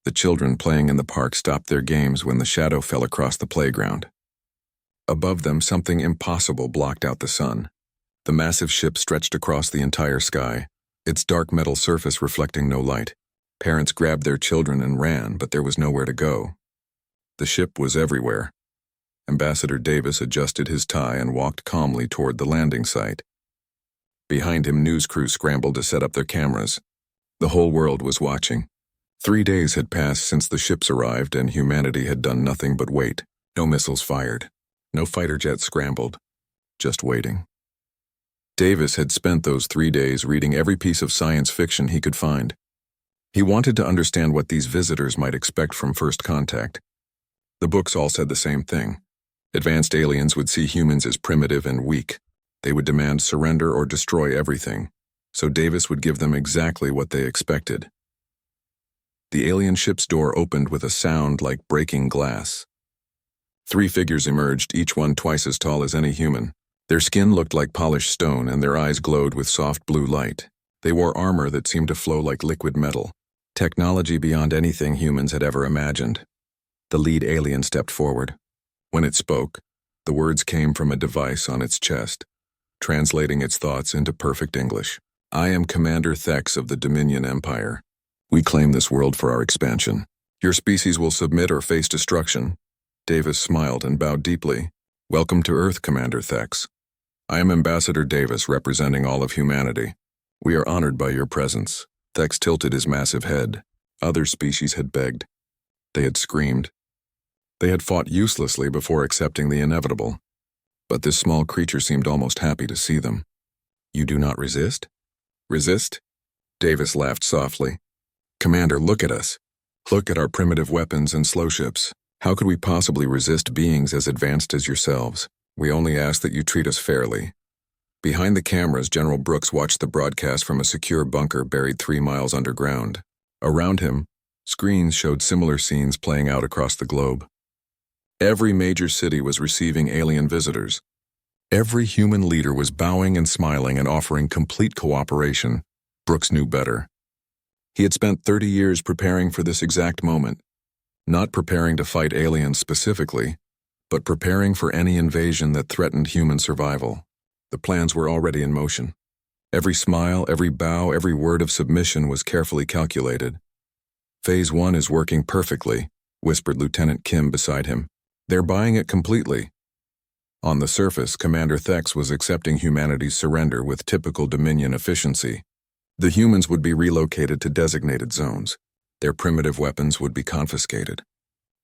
The children playing in the park stopped their games when the shadow fell across the playground. Above them, something impossible blocked out the sun. The massive ship stretched across the entire sky, its dark metal surface reflecting no light. Parents grabbed their children and ran, but there was nowhere to go. The ship was everywhere. Ambassador Davis adjusted his tie and walked calmly toward the landing site. Behind him, news crews scrambled to set up their cameras. The whole world was watching. 3 days had passed since the ships arrived, and humanity had done nothing but wait. No missiles fired. No fighter jets scrambled. Just waiting. Davis had spent those 3 days reading every piece of science fiction he could find. He wanted to understand what these visitors might expect from first contact. The books all said the same thing. Advanced aliens would see humans as primitive and weak. They would demand surrender or destroy everything, so Davis would give them exactly what they expected. The alien ship's door opened with a sound like breaking glass. 3 figures emerged, each one twice as tall as any human. Their skin looked like polished stone, and their eyes glowed with soft blue light. They wore armor that seemed to flow like liquid metal, technology beyond anything humans had ever imagined. The lead alien stepped forward. When it spoke, the words came from a device on its chest, translating its thoughts into perfect English. "I am Commander Thex of the Dominion Empire. We claim this world for our expansion. Your species will submit or face destruction." Davis smiled and bowed deeply. "Welcome to Earth, Commander Thex. I am Ambassador Davis, representing all of humanity. We are honored by your presence." Thex tilted his massive head. Other species had begged. They had screamed. They had fought uselessly before accepting the inevitable. But this small creature seemed almost happy to see them. "You do not resist?" "Resist?" Davis laughed softly. "Commander, look at us. Look at our primitive weapons and slow ships. How could we possibly resist beings as advanced as yourselves? We only ask that you treat us fairly." Behind the cameras, General Brooks watched the broadcast from a secure bunker buried 3 miles underground. Around him, screens showed similar scenes playing out across the globe. Every major city was receiving alien visitors. Every human leader was bowing and smiling and offering complete cooperation. Brooks knew better. He had spent 30 years preparing for this exact moment. Not preparing to fight aliens specifically, but preparing for any invasion that threatened human survival. The plans were already in motion. Every smile, every bow, every word of submission was carefully calculated. "Phase 1 is working perfectly," whispered Lieutenant Kim beside him. "They're buying it completely." On the surface, Commander Thex was accepting humanity's surrender with typical Dominion efficiency. The humans would be relocated to designated zones. Their primitive weapons would be confiscated.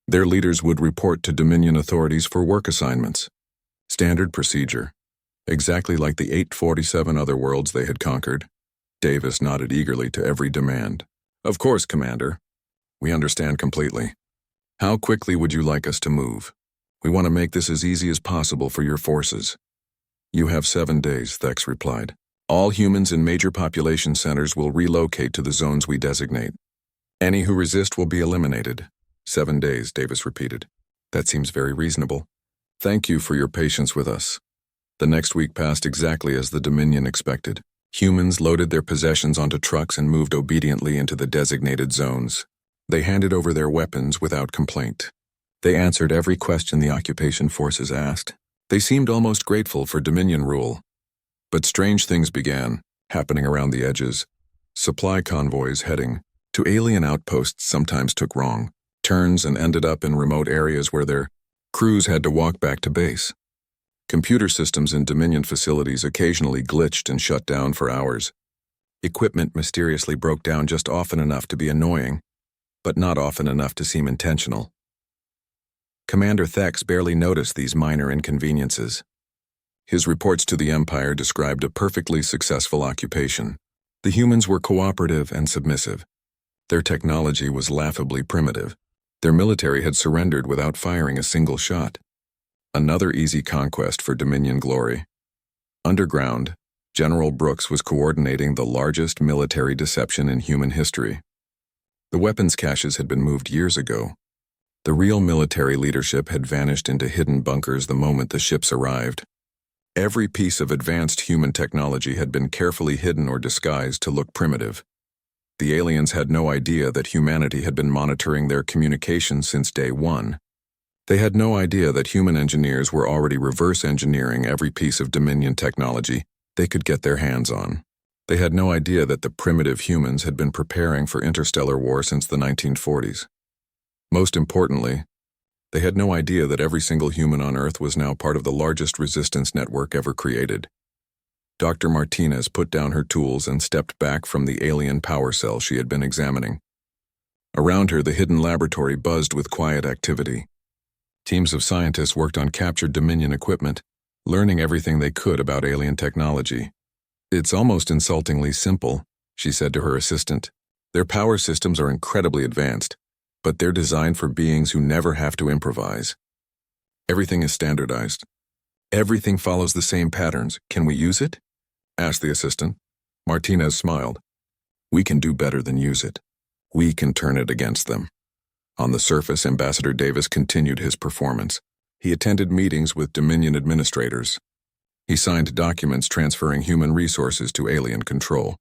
Their leaders would report to Dominion authorities for work assignments. Standard procedure. Exactly like the 847 otherworlds they had conquered. Davis nodded eagerly to every demand. "Of course, Commander. We understand completely. How quickly would you like us to move? We want to make this as easy as possible for your forces." "You have 7 days," Thex replied. "All humans in major population centers will relocate to the zones we designate. Any who resist will be eliminated." 7 days, Davis repeated. "That seems very reasonable. Thank you for your patience with us." The next week passed exactly as the Dominion expected. Humans loaded their possessions onto trucks and moved obediently into the designated zones. They handed over their weapons without complaint. They answered every question the occupation forces asked. They seemed almost grateful for Dominion rule. But strange things began, happening around the edges. Supply convoys heading to alien outposts sometimes took wrong turns and ended up in remote areas where their crews had to walk back to base. Computer systems in Dominion facilities occasionally glitched and shut down for hours. Equipment mysteriously broke down just often enough to be annoying, but not often enough to seem intentional. Commander Thex barely noticed these minor inconveniences. His reports to the Empire described a perfectly successful occupation. The humans were cooperative and submissive. Their technology was laughably primitive. Their military had surrendered without firing a single shot. Another easy conquest for Dominion glory. Underground, General Brooks was coordinating the largest military deception in human history. The weapons caches had been moved years ago. The real military leadership had vanished into hidden bunkers the moment the ships arrived. Every piece of advanced human technology had been carefully hidden or disguised to look primitive. The aliens had no idea that humanity had been monitoring their communications since day one. They had no idea that human engineers were already reverse engineering every piece of Dominion technology they could get their hands on. They had no idea that the primitive humans had been preparing for interstellar war since the 1940s. Most importantly, they had no idea that every single human on Earth was now part of the largest resistance network ever created. Dr. Martinez put down her tools and stepped back from the alien power cell she had been examining. Around her, the hidden laboratory buzzed with quiet activity. Teams of scientists worked on captured Dominion equipment, learning everything they could about alien technology. "It's almost insultingly simple," she said to her assistant. "Their power systems are incredibly advanced, but they're designed for beings who never have to improvise. Everything is standardized. Everything follows the same patterns. Can we use it?" asked the assistant. Martinez smiled. "We can do better than use it. We can turn it against them." On the surface, Ambassador Davis continued his performance. He attended meetings with Dominion administrators. He signed documents transferring human resources to alien control.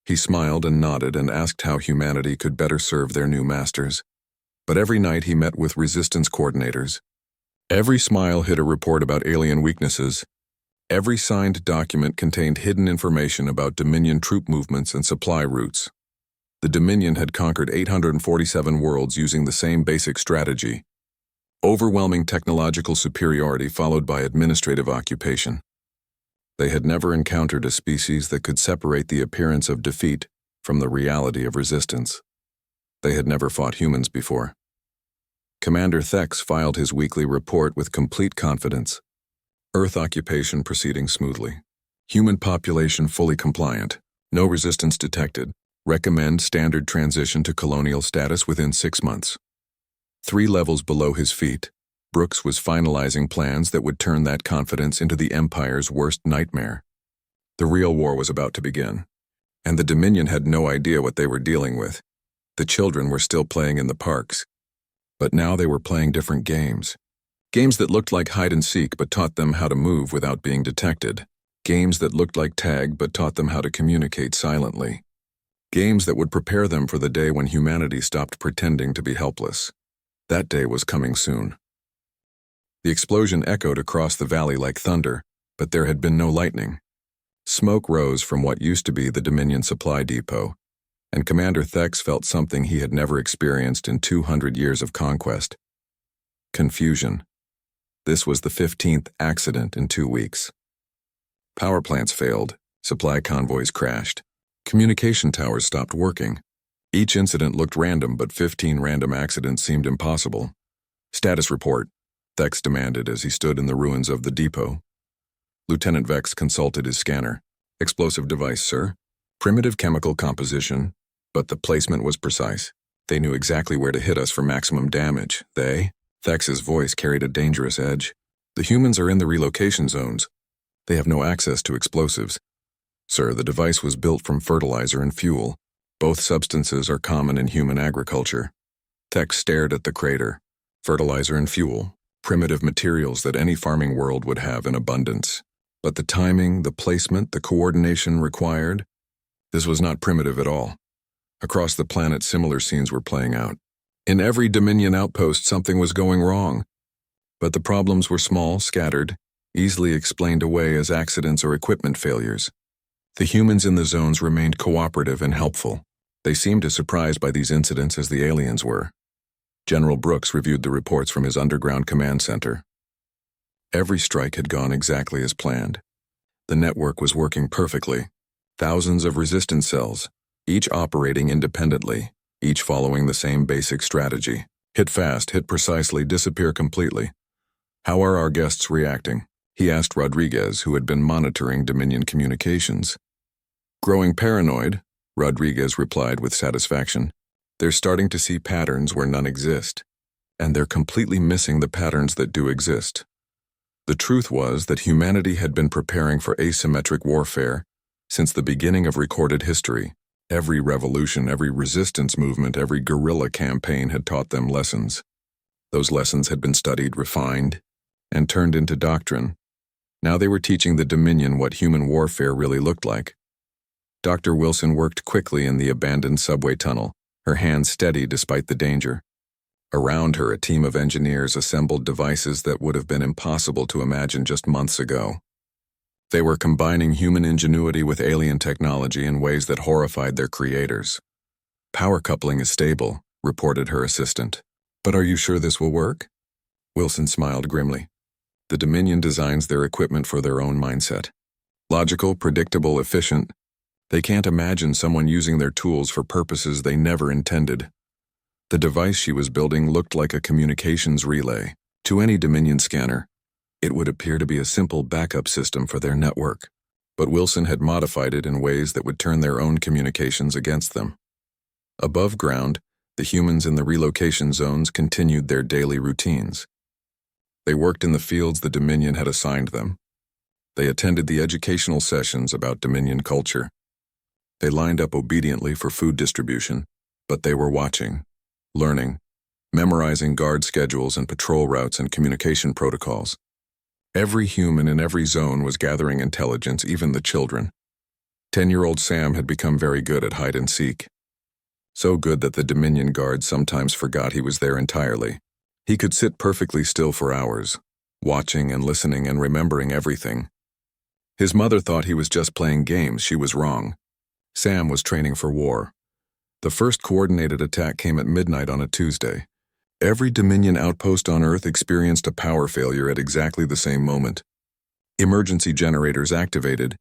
He smiled and nodded and asked how humanity could better serve their new masters. But every night he met with resistance coordinators. Every smile hid a report about alien weaknesses. Every signed document contained hidden information about Dominion troop movements and supply routes. The Dominion had conquered 847 worlds using the same basic strategy. Overwhelming technological superiority followed by administrative occupation. They had never encountered a species that could separate the appearance of defeat from the reality of resistance. They had never fought humans before. Commander Thex filed his weekly report with complete confidence. Earth occupation proceeding smoothly. Human population fully compliant. No resistance detected. Recommend standard transition to colonial status within 6 months. 3 levels below his feet, Brooks was finalizing plans that would turn that confidence into the Empire's worst nightmare. The real war was about to begin, and the Dominion had no idea what they were dealing with. The children were still playing in the parks, but now they were playing different games. Games that looked like hide and seek but taught them how to move without being detected. Games that looked like tag but taught them how to communicate silently. Games that would prepare them for the day when humanity stopped pretending to be helpless. That day was coming soon. The explosion echoed across the valley like thunder, but there had been no lightning. Smoke rose from what used to be the Dominion supply depot, and Commander Thex felt something he had never experienced in 200 years of conquest. Confusion. This was the 15th accident in 2 weeks. Power plants failed, supply convoys crashed, communication towers stopped working. Each incident looked random, but 15 random accidents seemed impossible. "Status report," Thex demanded as he stood in the ruins of the depot. Lieutenant Vex consulted his scanner. "Explosive device, sir. Primitive chemical composition, but the placement was precise. They knew exactly where to hit us for maximum damage. They?" Thex's voice carried a dangerous edge. "The humans are in the relocation zones. They have no access to explosives. Sir, the device was built from fertilizer and fuel. Both substances are common in human agriculture." Thex stared at the crater. Fertilizer and fuel. Primitive materials that any farming world would have in abundance. But the timing, the placement, the coordination required? This was not primitive at all. Across the planet, similar scenes were playing out. In every Dominion outpost, something was going wrong. But the problems were small, scattered, easily explained away as accidents or equipment failures. The humans in the zones remained cooperative and helpful. They seemed as surprised by these incidents as the aliens were. General Brooks reviewed the reports from his underground command center. Every strike had gone exactly as planned. The network was working perfectly. Thousands of resistance cells, each operating independently, each following the same basic strategy. Hit fast, hit precisely, disappear completely. "How are our guests reacting?" he asked Rodriguez, who had been monitoring Dominion communications. "Growing paranoid," Rodriguez replied with satisfaction. "They're starting to see patterns where none exist, and they're completely missing the patterns that do exist." The truth was that humanity had been preparing for asymmetric warfare since the beginning of recorded history. Every revolution, every resistance movement, every guerrilla campaign had taught them lessons. Those lessons had been studied, refined, and turned into doctrine. Now they were teaching the Dominion what human warfare really looked like. Dr. Wilson worked quickly in the abandoned subway tunnel, her hands steady despite the danger. Around her, a team of engineers assembled devices that would have been impossible to imagine just months ago. They were combining human ingenuity with alien technology in ways that horrified their creators. "Power coupling is stable," reported her assistant. "But are you sure this will work?" Wilson smiled grimly. "The Dominion designs their equipment for their own mindset. Logical, predictable, efficient. They can't imagine someone using their tools for purposes they never intended." The device she was building looked like a communications relay. To any Dominion scanner, it would appear to be a simple backup system for their network, but Wilson had modified it in ways that would turn their own communications against them. Above ground, the humans in the relocation zones continued their daily routines. They worked in the fields the Dominion had assigned them. They attended the educational sessions about Dominion culture. They lined up obediently for food distribution, but they were watching, learning, memorizing guard schedules and patrol routes and communication protocols. Every human in every zone was gathering intelligence, even the children. 10-year-old Sam had become very good at hide and seek. So good that the Dominion guards sometimes forgot he was there entirely. He could sit perfectly still for hours, watching and listening and remembering everything. His mother thought he was just playing games. She was wrong. Sam was training for war. The first coordinated attack came at midnight on a Tuesday. Every Dominion outpost on Earth experienced a power failure at exactly the same moment. Emergency generators activated,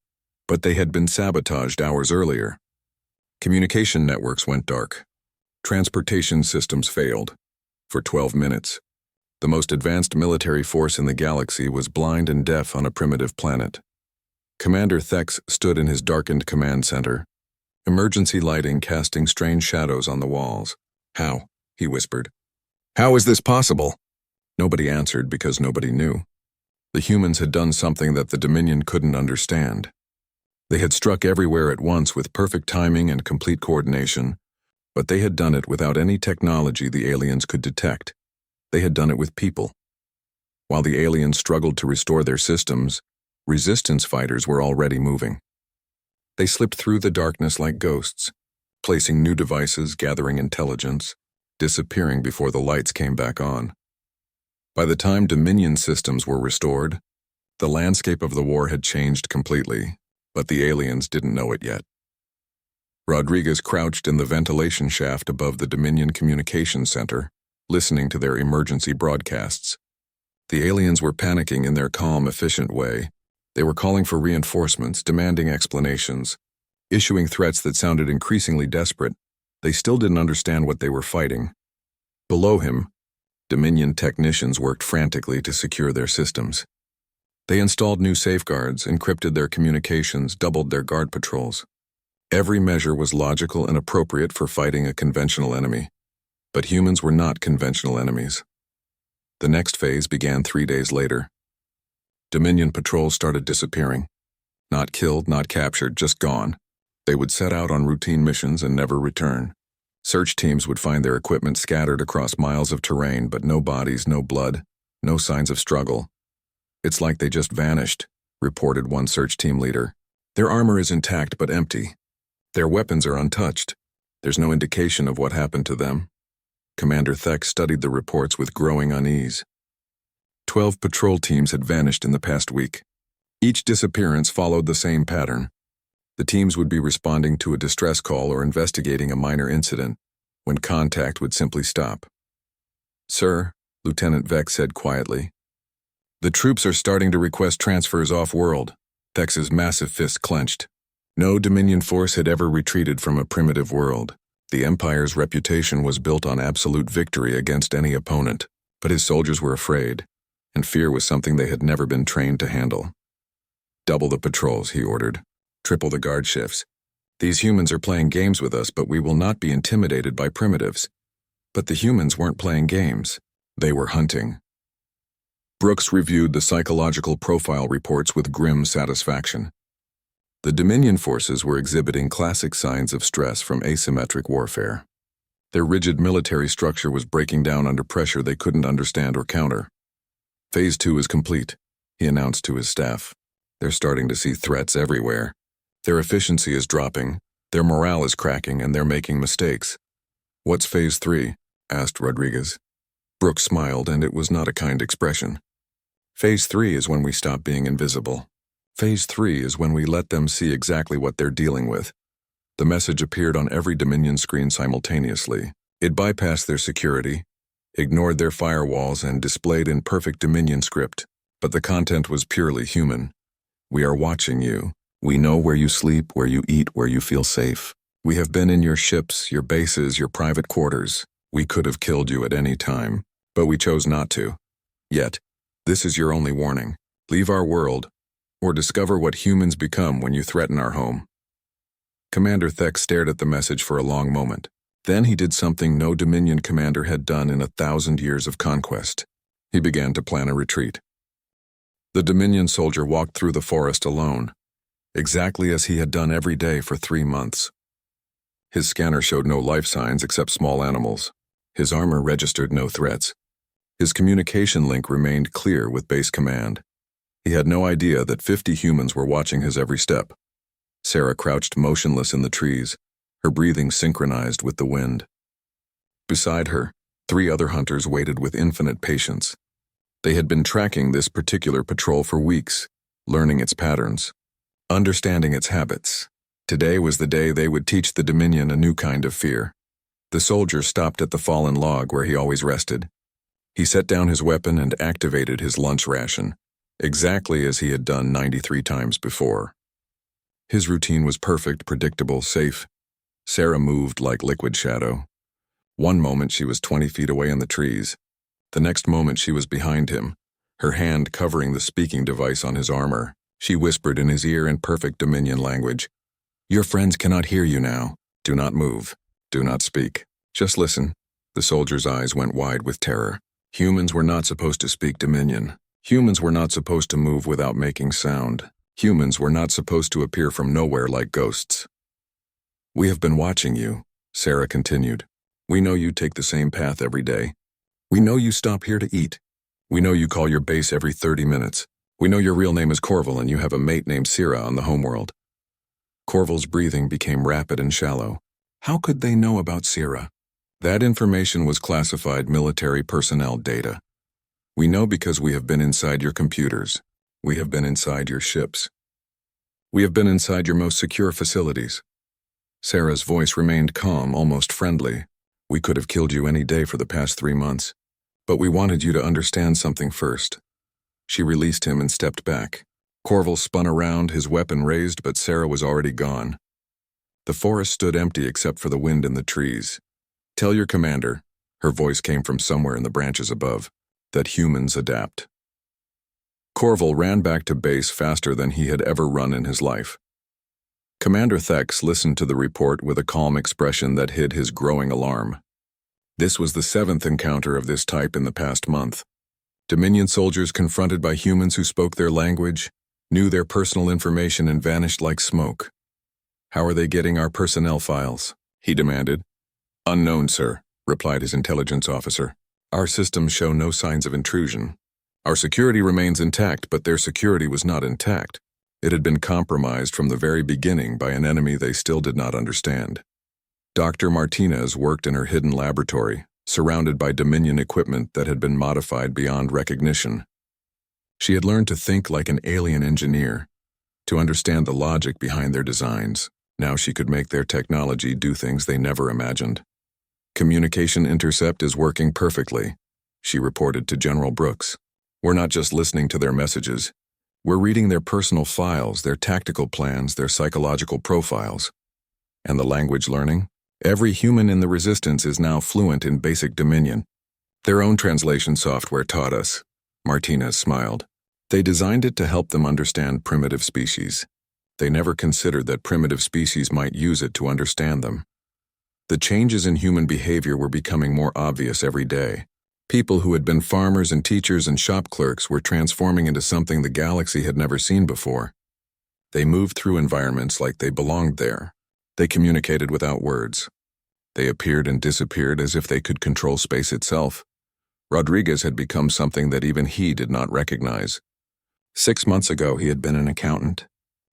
but they had been sabotaged hours earlier. Communication networks went dark. Transportation systems failed. For 12 minutes, the most advanced military force in the galaxy was blind and deaf on a primitive planet. Commander Thex stood in his darkened command center, emergency lighting casting strange shadows on the walls. "How?" he whispered. "How is this possible?" Nobody answered because nobody knew. The humans had done something that the Dominion couldn't understand. They had struck everywhere at once with perfect timing and complete coordination, but they had done it without any technology the aliens could detect. They had done it with people. While the aliens struggled to restore their systems, resistance fighters were already moving. They slipped through the darkness like ghosts, placing new devices, gathering intelligence, disappearing before the lights came back on. By the time Dominion systems were restored, the landscape of the war had changed completely, but the aliens didn't know it yet. Rodriguez crouched in the ventilation shaft above the Dominion Communications Center, listening to their emergency broadcasts. The aliens were panicking in their calm, efficient way. They were calling for reinforcements, demanding explanations, issuing threats that sounded increasingly desperate. They still didn't understand what they were fighting. Below him, Dominion technicians worked frantically to secure their systems. They installed new safeguards, encrypted their communications, doubled their guard patrols. Every measure was logical and appropriate for fighting a conventional enemy. But humans were not conventional enemies. The next phase began 3 days later. Dominion patrols started disappearing. Not killed, not captured, just gone. They would set out on routine missions and never return. Search teams would find their equipment scattered across miles of terrain, but no bodies, no blood, no signs of struggle. "It's like they just vanished," reported one search team leader. "Their armor is intact but empty. Their weapons are untouched. There's no indication of what happened to them." Commander Thex studied the reports with growing unease. 12 patrol teams had vanished in the past week. Each disappearance followed the same pattern. The teams would be responding to a distress call or investigating a minor incident, when contact would simply stop. "Sir," Lieutenant Vex said quietly, "the troops are starting to request transfers off-world." Thex's massive fist clenched. No Dominion force had ever retreated from a primitive world. The Empire's reputation was built on absolute victory against any opponent, but his soldiers were afraid, and fear was something they had never been trained to handle. "Double the patrols," he ordered. "Triple the guard shifts. These humans are playing games with us, but we will not be intimidated by primitives." But the humans weren't playing games. They were hunting. Brooks reviewed the psychological profile reports with grim satisfaction. The Dominion forces were exhibiting classic signs of stress from asymmetric warfare. Their rigid military structure was breaking down under pressure they couldn't understand or counter. "Phase 2 is complete," he announced to his staff. "They're starting to see threats everywhere. Their efficiency is dropping, their morale is cracking, and they're making mistakes. What's Phase 3? Asked Rodriguez. Brooks smiled, and it was not a kind expression. Phase 3 is when we stop being invisible. Phase 3 is when we let them see exactly what they're dealing with. The message appeared on every Dominion screen simultaneously. It bypassed their security, ignored their firewalls, and displayed in perfect Dominion script. But the content was purely human. We are watching you. We know where you sleep, where you eat, where you feel safe. We have been in your ships, your bases, your private quarters. We could have killed you at any time, but we chose not to. Yet, this is your only warning. Leave our world, or discover what humans become when you threaten our home. Commander Thex stared at the message for a long moment. Then he did something no Dominion commander had done in 1,000 years of conquest. He began to plan a retreat. The Dominion soldier walked through the forest alone, exactly as he had done every day for 3 months. His scanner showed no life signs except small animals. His armor registered no threats. His communication link remained clear with base command. He had no idea that 50 humans were watching his every step. Sarah crouched motionless in the trees, her breathing synchronized with the wind. Beside her, 3 other hunters waited with infinite patience. They had been tracking this particular patrol for weeks, learning its patterns, understanding its habits. Today was the day they would teach the Dominion a new kind of fear. The soldier stopped at the fallen log where he always rested. He set down his weapon and activated his lunch ration, exactly as he had done 93 times before. His routine was perfect, predictable, safe. Sarah moved like liquid shadow. One moment she was 20 feet away in the trees. The next moment she was behind him, her hand covering the speaking device on his armor. She whispered in his ear in perfect Dominion language, "Your friends cannot hear you now. Do not move. Do not speak. Just listen." The soldier's eyes went wide with terror. Humans were not supposed to speak Dominion. Humans were not supposed to move without making sound. Humans were not supposed to appear from nowhere like ghosts. "We have been watching you," Sarah continued. "We know you take the same path every day. We know you stop here to eat. We know you call your base every 30 minutes. We know your real name is Corval and you have a mate named Syrah on the homeworld." Corval's breathing became rapid and shallow. How could they know about Syrah? That information was classified military personnel data. "We know because we have been inside your computers. We have been inside your ships. We have been inside your most secure facilities." Sarah's voice remained calm, almost friendly. "We could have killed you any day for the past 3 months, but we wanted you to understand something first." She released him and stepped back. Corval spun around, his weapon raised, but Sarah was already gone. The forest stood empty except for the wind in the trees. "Tell your commander," her voice came from somewhere in the branches above, "that humans adapt." Corval ran back to base faster than he had ever run in his life. Commander Thex listened to the report with a calm expression that hid his growing alarm. This was the 7th encounter of this type in the past month. Dominion soldiers confronted by humans who spoke their language, knew their personal information, and vanished like smoke. "How are they getting our personnel files?" he demanded. "Unknown, sir," replied his intelligence officer. "Our systems show no signs of intrusion. Our security remains intact, but their security was not intact. It had been compromised from the very beginning by an enemy they still did not understand." Dr. Martinez worked in her hidden laboratory, surrounded by Dominion equipment that had been modified beyond recognition. She had learned to think like an alien engineer, to understand the logic behind their designs. Now she could make their technology do things they never imagined. "Communication intercept is working perfectly," she reported to General Brooks. "We're not just listening to their messages. We're reading their personal files, their tactical plans, their psychological profiles. And the language learning? Every human in the Resistance is now fluent in basic Dominion. Their own translation software taught us." Martinez smiled. "They designed it to help them understand primitive species. They never considered that primitive species might use it to understand them. The changes in human behavior were becoming more obvious every day. People who had been farmers and teachers and shop clerks were transforming into something the galaxy had never seen before. They moved through environments like they belonged there. They communicated without words. They appeared and disappeared as if they could control space itself. Rodriguez had become something that even he did not recognize. 6 months ago he had been an accountant.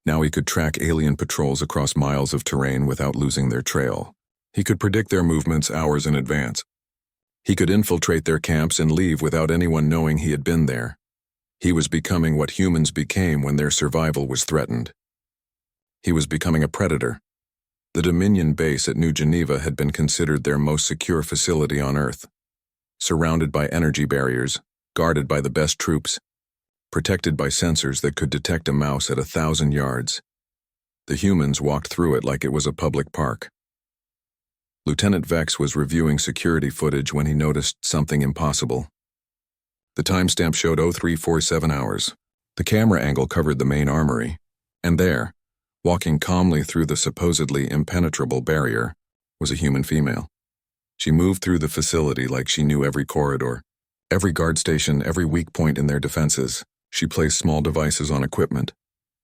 Now he could track alien patrols across miles of terrain without losing their trail. He could predict their movements hours in advance. He could infiltrate their camps and leave without anyone knowing he had been there. He was becoming what humans became when their survival was threatened. He was becoming a predator. The Dominion base at New Geneva had been considered their most secure facility on Earth. Surrounded by energy barriers, guarded by the best troops, protected by sensors that could detect a mouse at 1,000 yards. The humans walked through it like it was a public park. Lieutenant Vex was reviewing security footage when he noticed something impossible. The timestamp showed 0347 hours. The camera angle covered the main armory, and there, walking calmly through the supposedly impenetrable barrier, was a human female. She moved through the facility like she knew every corridor, every guard station, every weak point in their defenses. She placed small devices on equipment,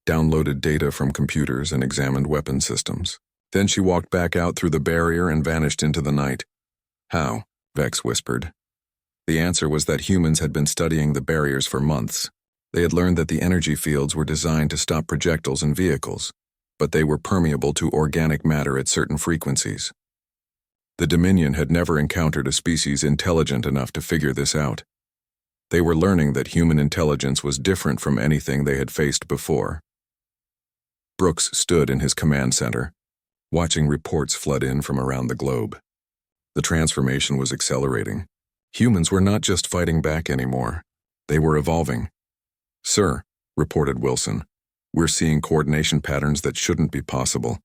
downloaded data from computers, and examined weapon systems. Then she walked back out through the barrier and vanished into the night. How? Vex whispered. The answer was that humans had been studying the barriers for months. They had learned that the energy fields were designed to stop projectiles and vehicles, but they were permeable to organic matter at certain frequencies. The Dominion had never encountered a species intelligent enough to figure this out. They were learning that human intelligence was different from anything they had faced before. Brooks stood in his command center, watching reports flood in from around the globe. The transformation was accelerating. Humans were not just fighting back anymore. They were evolving. "Sir," reported Wilson, "we're seeing coordination patterns that shouldn't be possible.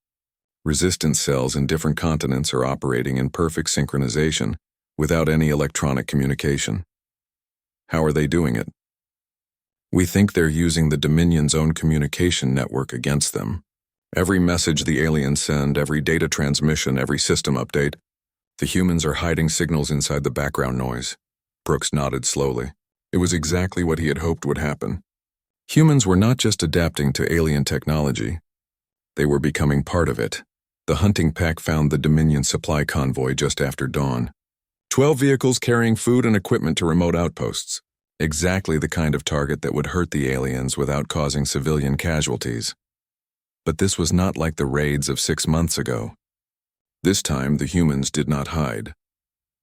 Resistance cells in different continents are operating in perfect synchronization without any electronic communication." "How are they doing it?" "We think they're using the Dominion's own communication network against them. Every message the aliens send, every data transmission, every system update, the humans are hiding signals inside the background noise." Brooks nodded slowly. It was exactly what he had hoped would happen. Humans were not just adapting to alien technology. They were becoming part of it. The hunting pack found the Dominion supply convoy just after dawn. 12 vehicles carrying food and equipment to remote outposts. Exactly the kind of target that would hurt the aliens without causing civilian casualties. But this was not like the raids of 6 months ago. This time, the humans did not hide.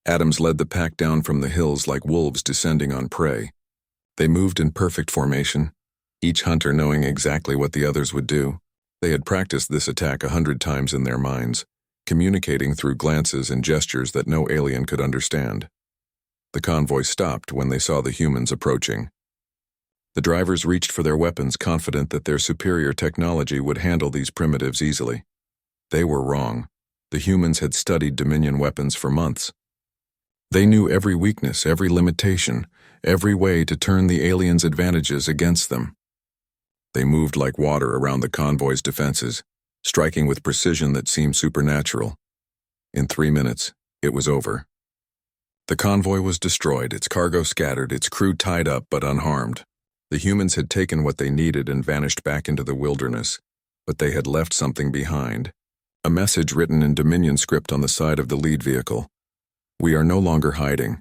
Adams led the pack down from the hills like wolves descending on prey. They moved in perfect formation, each hunter knowing exactly what the others would do. They had practiced this attack 100 times in their minds, communicating through glances and gestures that no alien could understand. The convoy stopped when they saw the humans approaching. The drivers reached for their weapons, confident that their superior technology would handle these primitives easily. They were wrong. The humans had studied Dominion weapons for months. They knew every weakness, every limitation, every way to turn the aliens' advantages against them. They moved like water around the convoy's defenses, striking with precision that seemed supernatural. In 3 minutes, it was over. The convoy was destroyed, its cargo scattered, its crew tied up but unharmed. The humans had taken what they needed and vanished back into the wilderness, but they had left something behind. A message written in Dominion script on the side of the lead vehicle. "We are no longer hiding."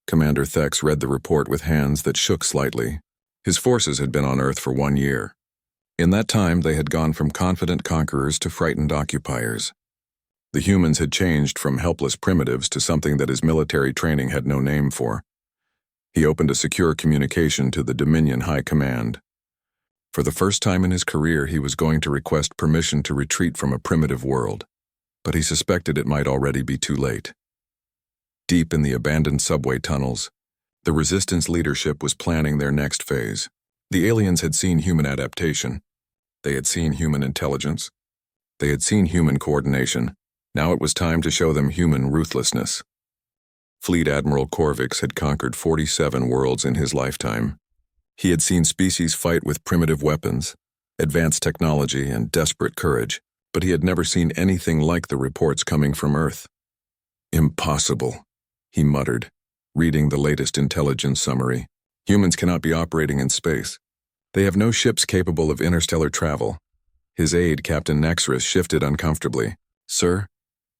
Commander Thex read the report with hands that shook slightly. His forces had been on Earth for 1 year. In that time, they had gone from confident conquerors to frightened occupiers. The humans had changed from helpless primitives to something that his military training had no name for. He opened a secure communication to the Dominion High Command. For the first time in his career, he was going to request permission to retreat from a primitive world, but he suspected it might already be too late. Deep in the abandoned subway tunnels, the Resistance leadership was planning their next phase. The aliens had seen human adaptation. They had seen human intelligence. They had seen human coordination. Now it was time to show them human ruthlessness. Fleet Admiral Corvix had conquered 47 worlds in his lifetime. He had seen species fight with primitive weapons, advanced technology, and desperate courage, but he had never seen anything like the reports coming from Earth. "Impossible," he muttered, reading the latest intelligence summary. "Humans cannot be operating in space. They have no ships capable of interstellar travel." His aide, Captain Nexris, shifted uncomfortably. "Sir,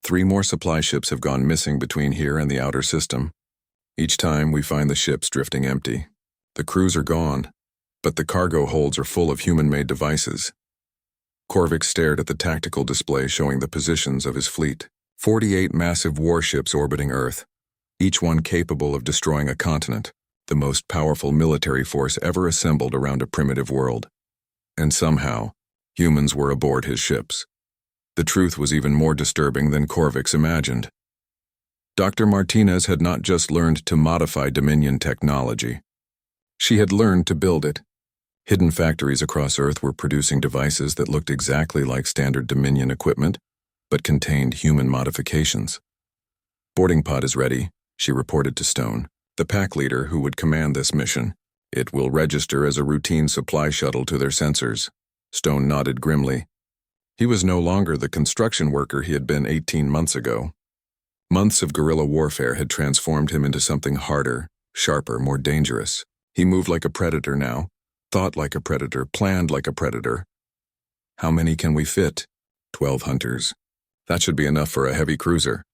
3 more supply ships have gone missing between here and the outer system. Each time we find the ships drifting empty. The crews are gone, but the cargo holds are full of human-made devices. Korvik stared at the tactical display showing the positions of his fleet. 48 massive warships orbiting Earth, each one capable of destroying a continent, the most powerful military force ever assembled around a primitive world. And somehow, humans were aboard his ships. The truth was even more disturbing than Korvik's imagined. Dr. Martinez had not just learned to modify Dominion technology. She had learned to build it. Hidden factories across Earth were producing devices that looked exactly like standard Dominion equipment, but contained human modifications. "Boarding pod is ready," she reported to Stone, the pack leader who would command this mission. "It will register as a routine supply shuttle to their sensors." Stone nodded grimly. He was no longer the construction worker he had been 18 months ago. Months of guerrilla warfare had transformed him into something harder, sharper, more dangerous. He moved like a predator now, thought like a predator, planned like a predator. "How many can we fit?" 12 hunters. That should be enough for a heavy cruiser.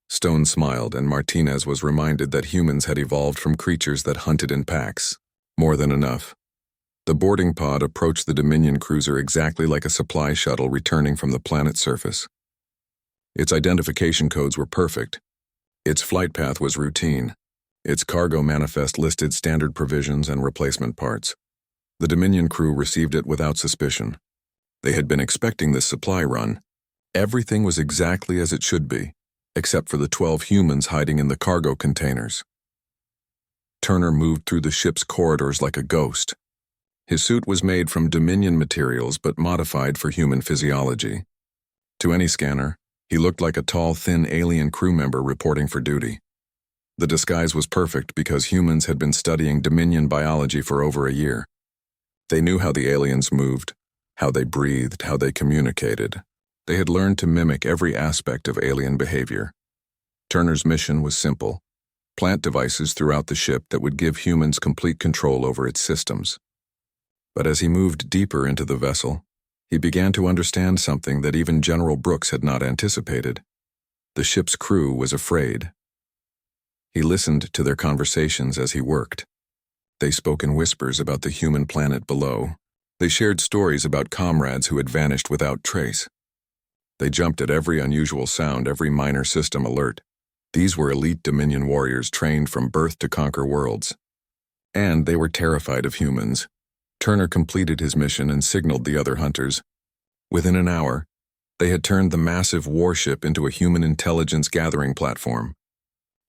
Stone smiled, and Martinez was reminded that humans had evolved from creatures that hunted in packs. More than enough. The boarding pod approached the Dominion cruiser exactly like a supply shuttle returning from the planet's surface. Its identification codes were perfect. Its flight path was routine. Its cargo manifest listed standard provisions and replacement parts. The Dominion crew received it without suspicion. They had been expecting this supply run. Everything was exactly as it should be, except for the 12 humans hiding in the cargo containers. Turner moved through the ship's corridors like a ghost. His suit was made from Dominion materials but modified for human physiology. To any scanner, he looked like a tall, thin alien crew member reporting for duty. The disguise was perfect because humans had been studying Dominion biology for over a year. They knew how the aliens moved, how they breathed, how they communicated. They had learned to mimic every aspect of alien behavior. Turner's mission was simple: plant devices throughout the ship that would give humans complete control over its systems. But as he moved deeper into the vessel, he began to understand something that even General Brooks had not anticipated. The ship's crew was afraid. He listened to their conversations as he worked. They spoke in whispers about the human planet below. They shared stories about comrades who had vanished without trace. They jumped at every unusual sound, every minor system alert. These were elite Dominion warriors trained from birth to conquer worlds. And they were terrified of humans. Turner completed his mission and signaled the other hunters. Within an hour, they had turned the massive warship into a human intelligence gathering platform.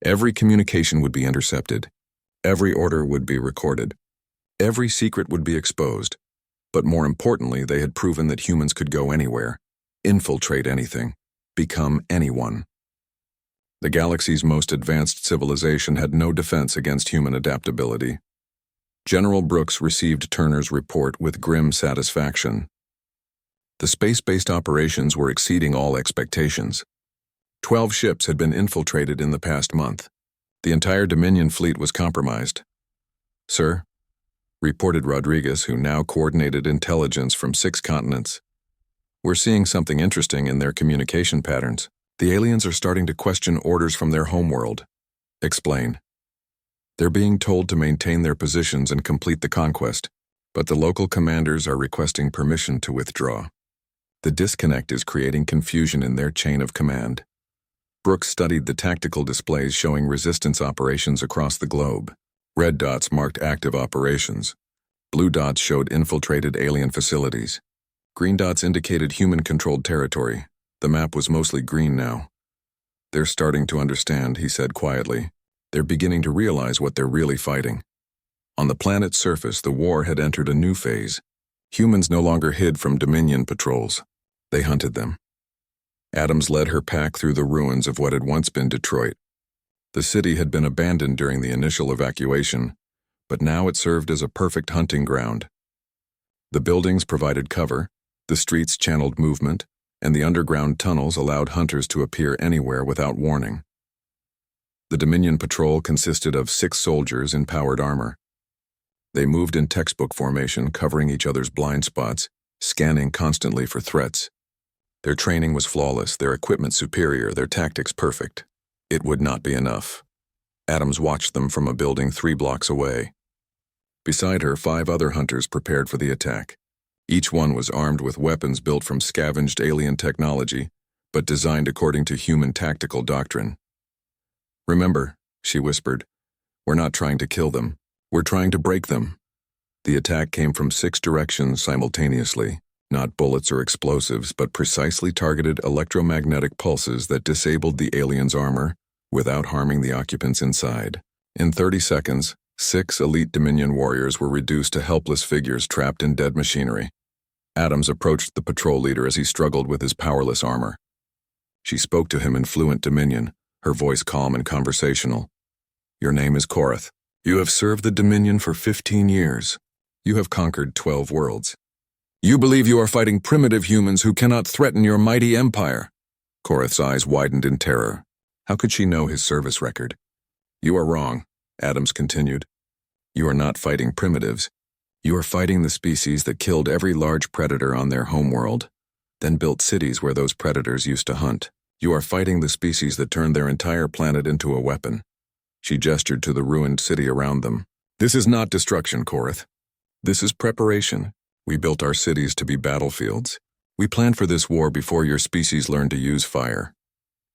Every communication would be intercepted. Every order would be recorded. Every secret would be exposed. But more importantly, they had proven that humans could go anywhere, infiltrate anything, become anyone. The galaxy's most advanced civilization had no defense against human adaptability. General Brooks received Turner's report with grim satisfaction. The space-based operations were exceeding all expectations. 12 ships had been infiltrated in the past month. The entire Dominion fleet was compromised. "Sir," reported Rodriguez, who now coordinated intelligence from 6 continents, "we're seeing something interesting in their communication patterns. The aliens are starting to question orders from their homeworld." "Explain." "They're being told to maintain their positions and complete the conquest, but the local commanders are requesting permission to withdraw. The disconnect is creating confusion in their chain of command." Brooks studied the tactical displays showing resistance operations across the globe. Red dots marked active operations. Blue dots showed infiltrated alien facilities. Green dots indicated human-controlled territory. The map was mostly green now. "They're starting to understand," he said quietly. "They're beginning to realize what they're really fighting." On the planet's surface, the war had entered a new phase. Humans no longer hid from Dominion patrols. They hunted them. Adams led her pack through the ruins of what had once been Detroit. The city had been abandoned during the initial evacuation, but now it served as a perfect hunting ground. The buildings provided cover, the streets channeled movement, and the underground tunnels allowed hunters to appear anywhere without warning. The Dominion patrol consisted of 6 soldiers in powered armor. They moved in textbook formation, covering each other's blind spots, scanning constantly for threats. Their training was flawless, their equipment superior, their tactics perfect. It would not be enough. Adams watched them from a building 3 blocks away. Beside her, 5 other hunters prepared for the attack. Each one was armed with weapons built from scavenged alien technology, but designed according to human tactical doctrine. "Remember," she whispered, "we're not trying to kill them. We're trying to break them." The attack came from 6 directions simultaneously, not bullets or explosives, but precisely targeted electromagnetic pulses that disabled the aliens' armor without harming the occupants inside. In 30 seconds, 6 elite Dominion warriors were reduced to helpless figures trapped in dead machinery. Adams approached the patrol leader as he struggled with his powerless armor. She spoke to him in fluent Dominion, her voice calm and conversational. "Your name is Korath. You have served the Dominion for 15 years. You have conquered 12 worlds. You believe you are fighting primitive humans who cannot threaten your mighty empire." Korath's eyes widened in terror. How could she know his service record? "You are wrong," Adams continued. "You are not fighting primitives. You are fighting the species that killed every large predator on their homeworld, then built cities where those predators used to hunt. You are fighting the species that turned their entire planet into a weapon." She gestured to the ruined city around them. "This is not destruction, Korath. This is preparation. We built our cities to be battlefields. We planned for this war before your species learned to use fire."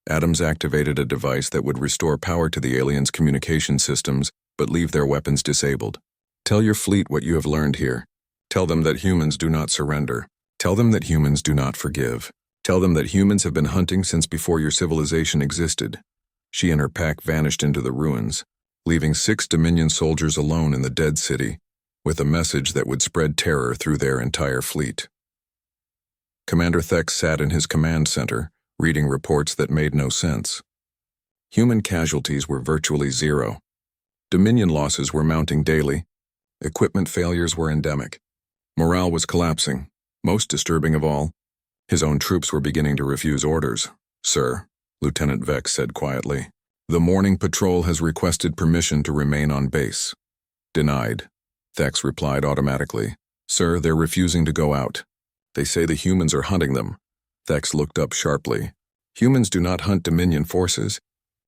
Adams activated a device that would restore power to the aliens' communication systems, but leave their weapons disabled. "Tell your fleet what you have learned here. Tell them that humans do not surrender. Tell them that humans do not forgive. Tell them that humans have been hunting since before your civilization existed." She and her pack vanished into the ruins, leaving 6 Dominion soldiers alone in the dead city, with a message that would spread terror through their entire fleet. Commander Thex sat in his command center, reading reports that made no sense. Human casualties were virtually 0. Dominion losses were mounting daily. Equipment failures were endemic. Morale was collapsing. Most disturbing of all, his own troops were beginning to refuse orders. "Sir," Lieutenant Vex said quietly, "the morning patrol has requested permission to remain on base." "Denied," Thex replied automatically. "Sir, they're refusing to go out. They say the humans are hunting them." Thex looked up sharply. "Humans do not hunt Dominion forces.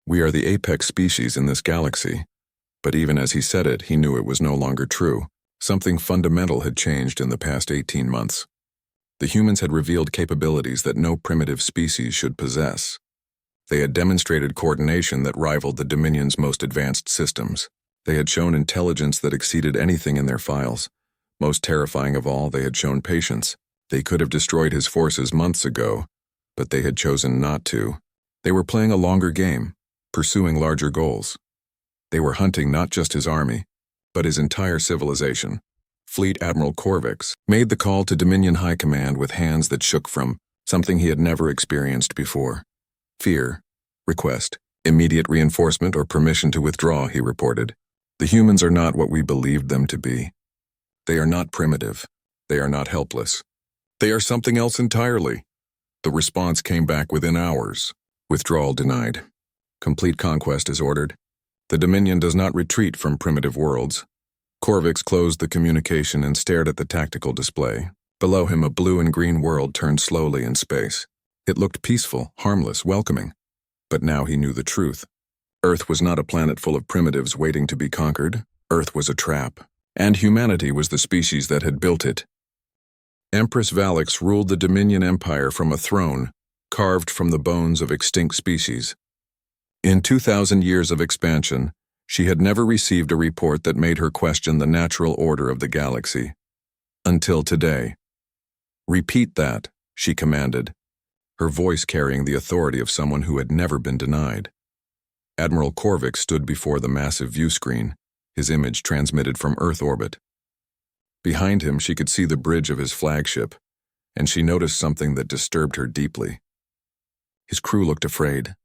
We are the apex species in this galaxy." But even as he said it, he knew it was no longer true. Something fundamental had changed in the past 18 months. The humans had revealed capabilities that no primitive species should possess. They had demonstrated coordination that rivaled the Dominion's most advanced systems. They had shown intelligence that exceeded anything in their files. Most terrifying of all, they had shown patience. They could have destroyed his forces months ago, but they had chosen not to. They were playing a longer game, pursuing larger goals. They were hunting not just his army, but his entire civilization. Fleet Admiral Corvix made the call to Dominion High Command with hands that shook from something he had never experienced before. "Fear. Request. Immediate reinforcement or permission to withdraw," he reported. "The humans are not what we believed them to be. They are not primitive. They are not helpless. They are something else entirely." The response came back within hours. "Withdrawal denied. Complete conquest is ordered. The Dominion does not retreat from primitive worlds." Corvix closed the communication and stared at the tactical display. Below him, a blue and green world turned slowly in space. It looked peaceful, harmless, welcoming. But now he knew the truth. Earth was not a planet full of primitives waiting to be conquered. Earth was a trap, and humanity was the species that had built it. Empress Valix ruled the Dominion Empire from a throne carved from the bones of extinct species. In 2,000 years of expansion, she had never received a report that made her question the natural order of the galaxy. Until today. "Repeat that," she commanded, her voice carrying the authority of someone who had never been denied. Admiral Corvix stood before the massive view screen, his image transmitted from Earth orbit. Behind him, she could see the bridge of his flagship, and she noticed something that disturbed her deeply. His crew looked afraid.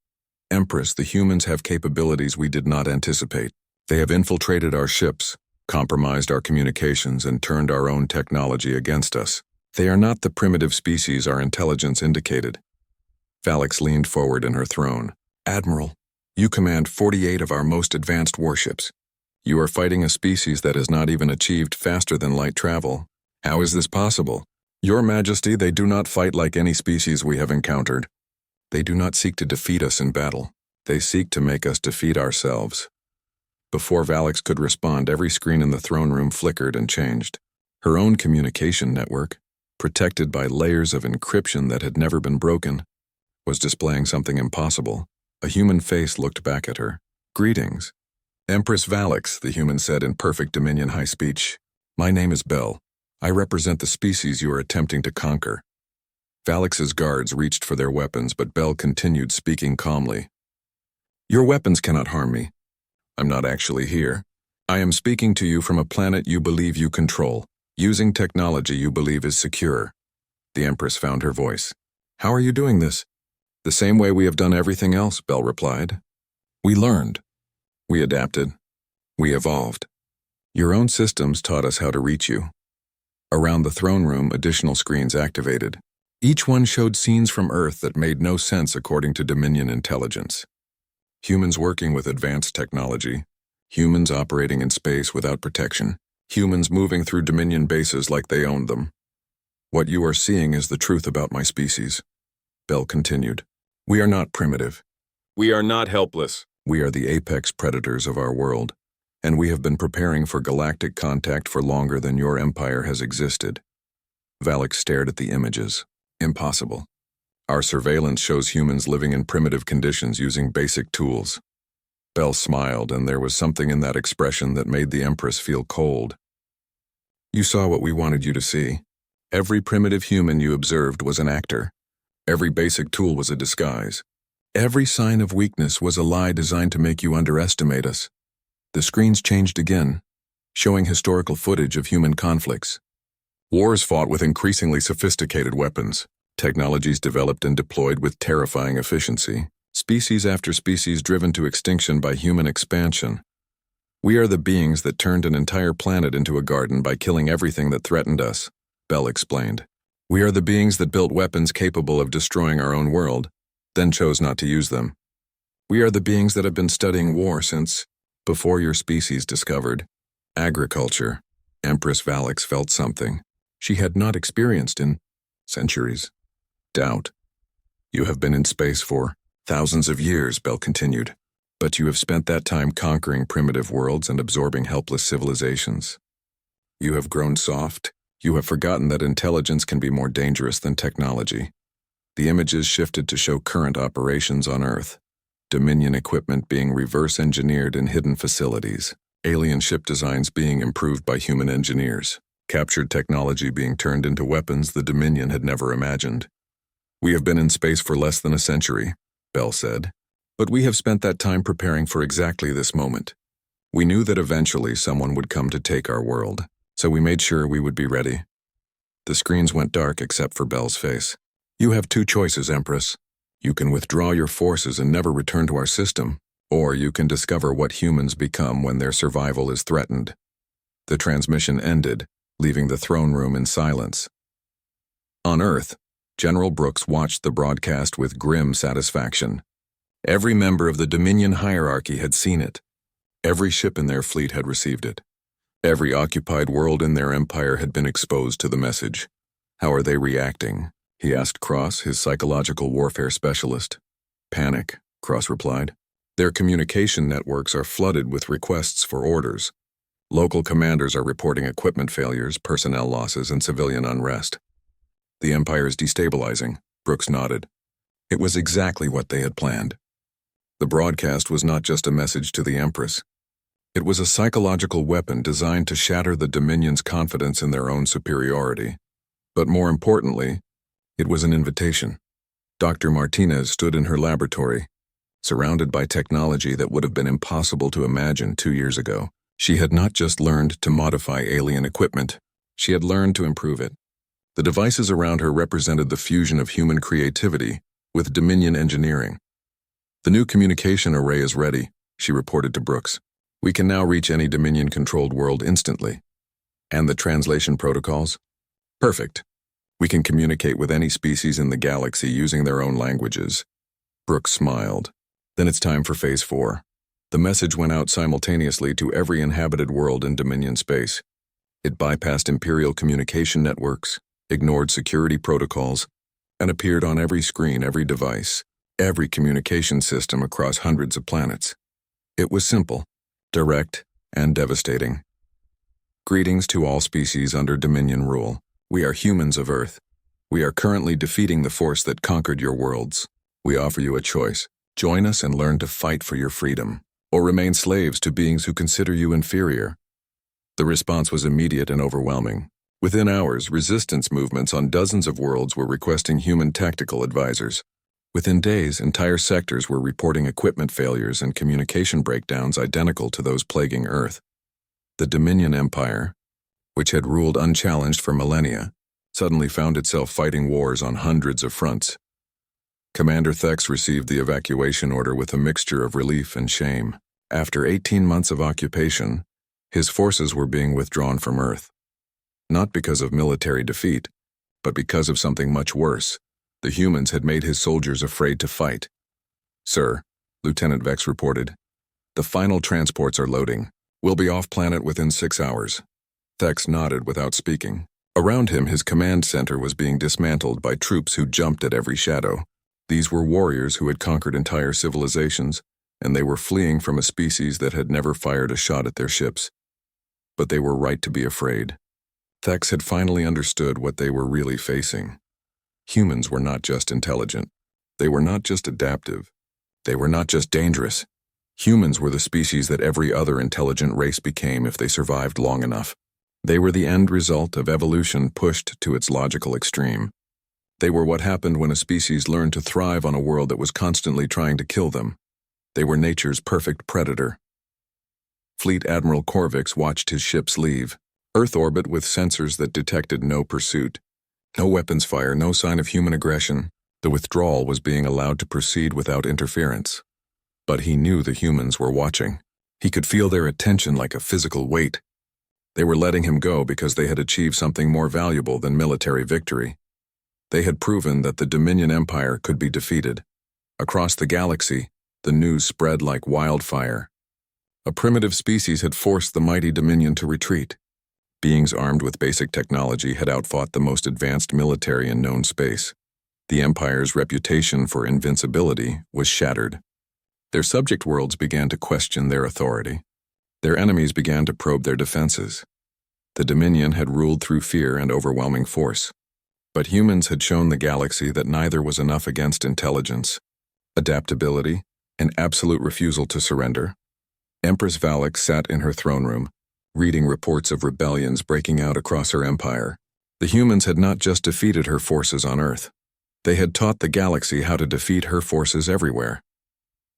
"Empress, the humans have capabilities we did not anticipate. They have infiltrated our ships, compromised our communications, and turned our own technology against us. They are not the primitive species our intelligence indicated." Valix leaned forward in her throne. "Admiral, you command 48 of our most advanced warships. You are fighting a species that has not even achieved faster than light travel. How is this possible? Your Majesty, they do not fight like any species we have encountered. They do not seek to defeat us in battle. They seek to make us defeat ourselves." Before Valix could respond, every screen in the throne room flickered and changed. Her own communication network, protected by layers of encryption that had never been broken, was displaying something impossible. A human face looked back at her. "Greetings. Empress Valix," the human said in perfect Dominion high speech. "My name is Bell. I represent the species you are attempting to conquer." Valix's guards reached for their weapons, but Bell continued speaking calmly. "Your weapons cannot harm me. I'm not actually here. I am speaking to you from a planet you believe you control, using technology you believe is secure." The Empress found her voice. "How are you doing this?" "The same way we have done everything else," Bell replied. "We learned. We adapted. We evolved. Your own systems taught us how to reach you." Around the throne room, additional screens activated. Each one showed scenes from Earth that made no sense according to Dominion intelligence. Humans working with advanced technology. Humans operating in space without protection. Humans moving through Dominion bases like they owned them. "What you are seeing is the truth about my species," Bell continued. "We are not primitive. We are not helpless. We are the apex predators of our world, and we have been preparing for galactic contact for longer than your empire has existed." Valix stared at the images. "Impossible. Our surveillance shows humans living in primitive conditions using basic tools." Bell smiled, and there was something in that expression that made the Empress feel cold. "You saw what we wanted you to see. Every primitive human you observed was an actor. Every basic tool was a disguise. Every sign of weakness was a lie designed to make you underestimate us." The screens changed again, showing historical footage of human conflicts. Wars fought with increasingly sophisticated weapons, technologies developed and deployed with terrifying efficiency, species after species driven to extinction by human expansion. "We are the beings that turned an entire planet into a garden by killing everything that threatened us," Bell explained. "We are the beings that built weapons capable of destroying our own world, then chose not to use them. We are the beings that have been studying war since before your species discovered agriculture." Empress Valix felt something she had not experienced in centuries. Doubt. "You have been in space for thousands of years," Bell continued, "but you have spent that time conquering primitive worlds and absorbing helpless civilizations. You have grown soft. You have forgotten that intelligence can be more dangerous than technology." The images shifted to show current operations on Earth. Dominion equipment being reverse-engineered in hidden facilities. Alien ship designs being improved by human engineers. Captured technology being turned into weapons the Dominion had never imagined. "We have been in space for less than a century," Bell said, "but we have spent that time preparing for exactly this moment. We knew that eventually someone would come to take our world, so we made sure we would be ready." The screens went dark except for Bell's face. "You have two choices, Empress. You can withdraw your forces and never return to our system, or you can discover what humans become when their survival is threatened." The transmission ended, leaving the throne room in silence. On Earth, General Brooks watched the broadcast with grim satisfaction. Every member of the Dominion hierarchy had seen it. Every ship in their fleet had received it. Every occupied world in their empire had been exposed to the message. "How are they reacting?" he asked Cross, his psychological warfare specialist. "Panic," Cross replied. "Their communication networks are flooded with requests for orders. Local commanders are reporting equipment failures, personnel losses, and civilian unrest." "The Empire is destabilizing," Brooks nodded. It was exactly what they had planned. The broadcast was not just a message to the Empress. It was a psychological weapon designed to shatter the Dominion's confidence in their own superiority. But more importantly, it was an invitation. Dr. Martinez stood in her laboratory, surrounded by technology that would have been impossible to imagine 2 years ago. She had not just learned to modify alien equipment, she had learned to improve it. The devices around her represented the fusion of human creativity with Dominion engineering. "The new communication array is ready," she reported to Brooks. "We can now reach any Dominion-controlled world instantly." "And the translation protocols?" "Perfect. We can communicate with any species in the galaxy using their own languages." Brooks smiled. "Then it's time for Phase 4. The message went out simultaneously to every inhabited world in Dominion space. It bypassed Imperial communication networks, ignored security protocols, and appeared on every screen, every device, every communication system across hundreds of planets. It was simple, direct, and devastating. "Greetings to all species under Dominion rule. We are humans of Earth. We are currently defeating the force that conquered your worlds. We offer you a choice. Join us and learn to fight for your freedom, or remain slaves to beings who consider you inferior." The response was immediate and overwhelming. Within hours, resistance movements on dozens of worlds were requesting human tactical advisors. Within days, entire sectors were reporting equipment failures and communication breakdowns identical to those plaguing Earth. The Dominion Empire, which had ruled unchallenged for millennia, suddenly found itself fighting wars on hundreds of fronts. Commander Thex received the evacuation order with a mixture of relief and shame. After 18 months of occupation, his forces were being withdrawn from Earth. Not because of military defeat, but because of something much worse. The humans had made his soldiers afraid to fight. "Sir," Lieutenant Vex reported, "the final transports are loading. We'll be off-planet within 6 hours." Thex nodded without speaking. Around him, his command center was being dismantled by troops who jumped at every shadow. These were warriors who had conquered entire civilizations, and they were fleeing from a species that had never fired a shot at their ships. But they were right to be afraid. Thex had finally understood what they were really facing. Humans were not just intelligent. They were not just adaptive. They were not just dangerous. Humans were the species that every other intelligent race became if they survived long enough. They were the end result of evolution pushed to its logical extreme. They were what happened when a species learned to thrive on a world that was constantly trying to kill them. They were nature's perfect predator. Fleet Admiral Corvix watched his ships leave Earth orbit with sensors that detected no pursuit. No weapons fire, no sign of human aggression. The withdrawal was being allowed to proceed without interference. But he knew the humans were watching. He could feel their attention like a physical weight. They were letting him go because they had achieved something more valuable than military victory. They had proven that the Dominion Empire could be defeated. Across the galaxy, the news spread like wildfire. A primitive species had forced the mighty Dominion to retreat. Beings armed with basic technology had outfought the most advanced military in known space. The Empire's reputation for invincibility was shattered. Their subject worlds began to question their authority. Their enemies began to probe their defenses. The Dominion had ruled through fear and overwhelming force. But humans had shown the galaxy that neither was enough against intelligence, adaptability, and absolute refusal to surrender. Empress Valak sat in her throne room, reading reports of rebellions breaking out across her empire. The humans had not just defeated her forces on Earth. They had taught the galaxy how to defeat her forces everywhere.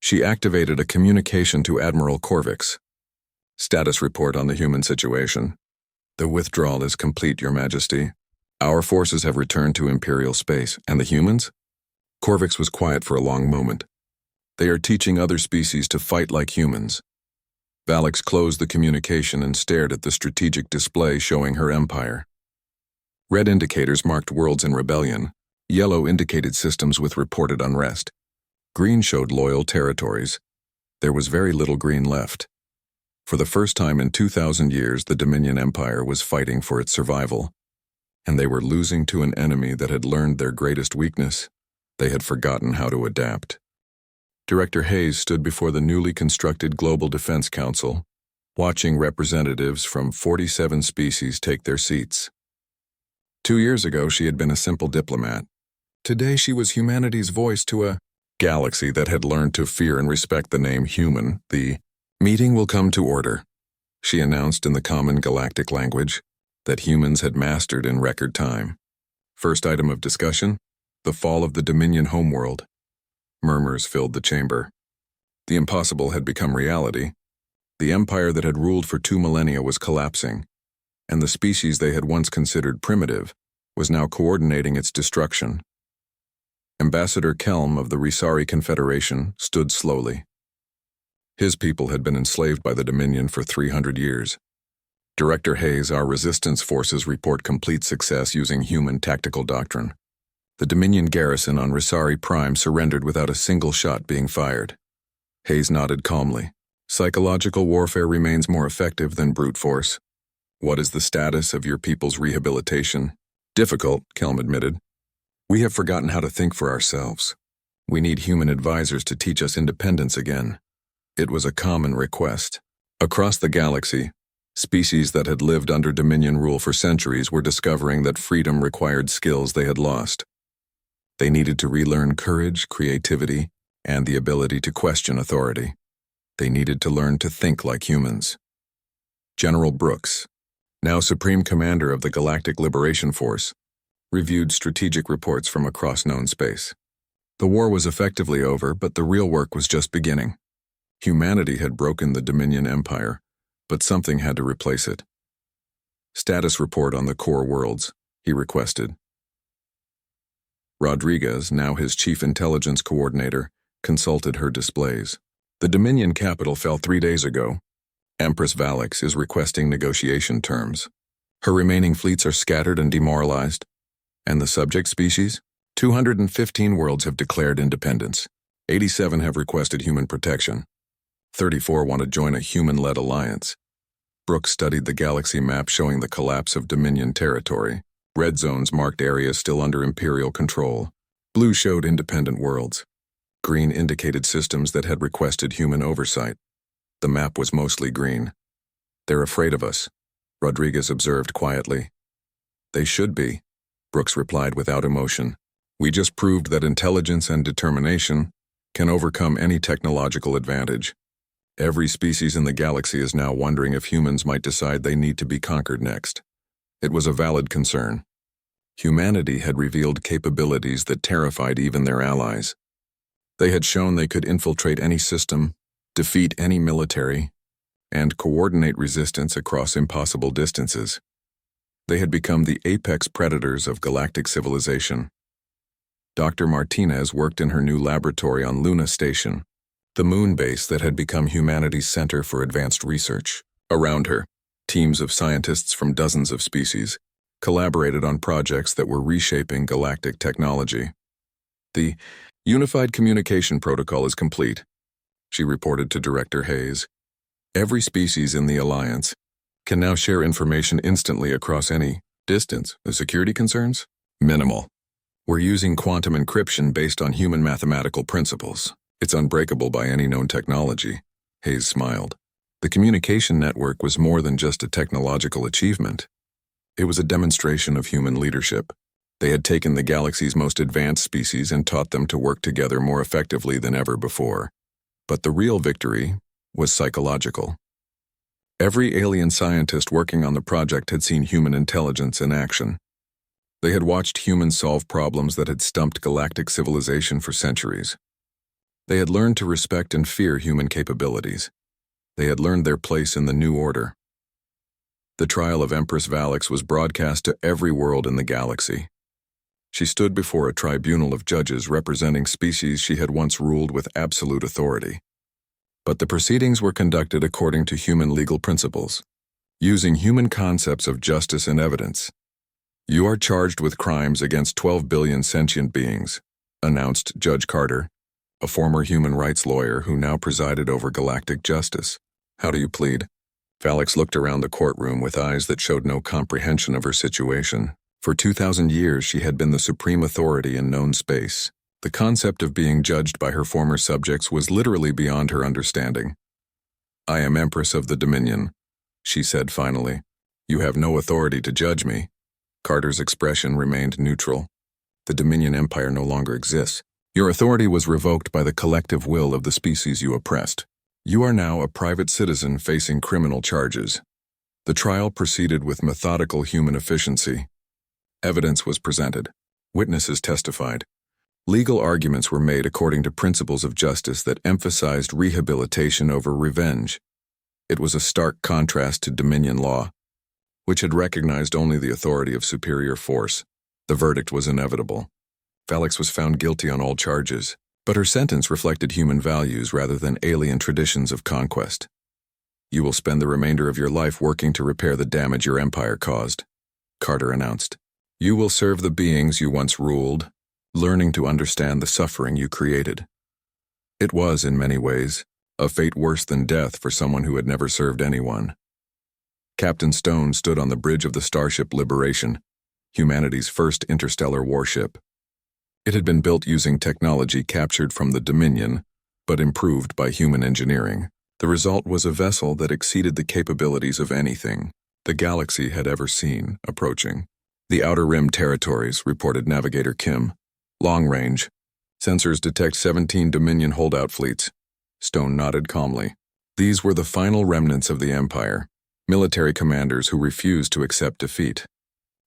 She activated a communication to Admiral Corvix. "Status report on the human situation. The withdrawal is complete, Your Majesty. Our forces have returned to Imperial space, and the humans?" Corvix was quiet for a long moment. "They are teaching other species to fight like humans." Valix closed the communication and stared at the strategic display showing her empire. Red indicators marked worlds in rebellion. Yellow indicated systems with reported unrest. Green showed loyal territories. There was very little green left. For the first time in 2,000 years, the Dominion Empire was fighting for its survival. And they were losing to an enemy that had learned their greatest weakness. They had forgotten how to adapt. Director Hayes stood before the newly constructed Global Defense Council, watching representatives from 47 species take their seats. 2 years ago, she had been a simple diplomat. Today, she was humanity's voice to a galaxy that had learned to fear and respect the name human. "The meeting will come to order," she announced in the common galactic language that humans had mastered in record time. First item of discussion, the fall of the Dominion homeworld. Murmurs filled the chamber. The impossible had become reality. The empire that had ruled for 2 millennia was collapsing, and the species they had once considered primitive was now coordinating its destruction. Ambassador Kelm of the Risari Confederation stood slowly. His people had been enslaved by the Dominion for 300 years. Director Hayes, our resistance forces report complete success using human tactical doctrine. The Dominion garrison on Risari Prime surrendered without a single shot being fired. Hayes nodded calmly. Psychological warfare remains more effective than brute force. What is the status of your people's rehabilitation? Difficult, Kelm admitted. We have forgotten how to think for ourselves. We need human advisors to teach us independence again. It was a common request. Across the galaxy, Species that had lived under Dominion rule for centuries were discovering that freedom required skills they had lost. They needed to relearn courage, creativity, and the ability to question authority. They needed to learn to think like humans. General Brooks, now Supreme Commander of the Galactic Liberation Force, reviewed strategic reports from across known space. The war was effectively over, but the real work was just beginning. Humanity had broken the Dominion Empire, but something had to replace it. Status report on the core worlds, he requested. Rodriguez, now his chief intelligence coordinator, consulted her displays. The Dominion capital fell 3 days ago. Empress Valix is requesting negotiation terms. Her remaining fleets are scattered and demoralized. And the subject species? 215 worlds have declared independence. 87 have requested human protection. 34 want to join a human-led alliance. Brooks studied the galaxy map showing the collapse of Dominion territory. Red zones marked areas still under Imperial control. Blue showed independent worlds. Green indicated systems that had requested human oversight. The map was mostly green. They're afraid of us, Rodriguez observed quietly. They should be, Brooks replied without emotion. We just proved that intelligence and determination can overcome any technological advantage. Every species in the galaxy is now wondering if humans might decide they need to be conquered next. It was a valid concern. Humanity had revealed capabilities that terrified even their allies. They had shown they could infiltrate any system, defeat any military, and coordinate resistance across impossible distances. They had become the apex predators of galactic civilization. Dr. Martinez worked in her new laboratory on Luna Station, the moon base that had become humanity's center for advanced research. Around her, teams of scientists from dozens of species collaborated on projects that were reshaping galactic technology. The Unified Communication Protocol is complete, she reported to Director Hayes. Every species in the Alliance can now share information instantly across any distance. The security concerns? Minimal. We're using quantum encryption based on human mathematical principles. It's unbreakable by any known technology, Hayes smiled. The communication network was more than just a technological achievement. It was a demonstration of human leadership. They had taken the galaxy's most advanced species and taught them to work together more effectively than ever before. But the real victory was psychological. Every alien scientist working on the project had seen human intelligence in action. They had watched humans solve problems that had stumped galactic civilization for centuries. They had learned to respect and fear human capabilities. They had learned their place in the new order. The trial of Empress Valix was broadcast to every world in the galaxy. She stood before a tribunal of judges representing species she had once ruled with absolute authority. But the proceedings were conducted according to human legal principles, using human concepts of justice and evidence. You are charged with crimes against 12 billion sentient beings, announced Judge Carter, a former human rights lawyer who now presided over galactic justice. How do you plead? Valix looked around the courtroom with eyes that showed no comprehension of her situation. For 2,000 years, she had been the supreme authority in known space. The concept of being judged by her former subjects was literally beyond her understanding. I am Empress of the Dominion, she said finally. You have no authority to judge me. Carter's expression remained neutral. The Dominion Empire no longer exists. Your authority was revoked by the collective will of the species you oppressed. You are now a private citizen facing criminal charges. The trial proceeded with methodical human efficiency. Evidence was presented. Witnesses testified. Legal arguments were made according to principles of justice that emphasized rehabilitation over revenge. It was a stark contrast to Dominion law, which had recognized only the authority of superior force. The verdict was inevitable. Valix was found guilty on all charges, but her sentence reflected human values rather than alien traditions of conquest. You will spend the remainder of your life working to repair the damage your empire caused, Carter announced. You will serve the beings you once ruled, learning to understand the suffering you created. It was, in many ways, a fate worse than death for someone who had never served anyone. Captain Stone stood on the bridge of the starship Liberation, humanity's first interstellar warship. It had been built using technology captured from the Dominion, but improved by human engineering. The result was a vessel that exceeded the capabilities of anything the galaxy had ever seen approaching. The Outer Rim territories, reported Navigator Kim. Long range. Sensors detect 17 Dominion holdout fleets. Stone nodded calmly. These were the final remnants of the Empire, military commanders who refused to accept defeat.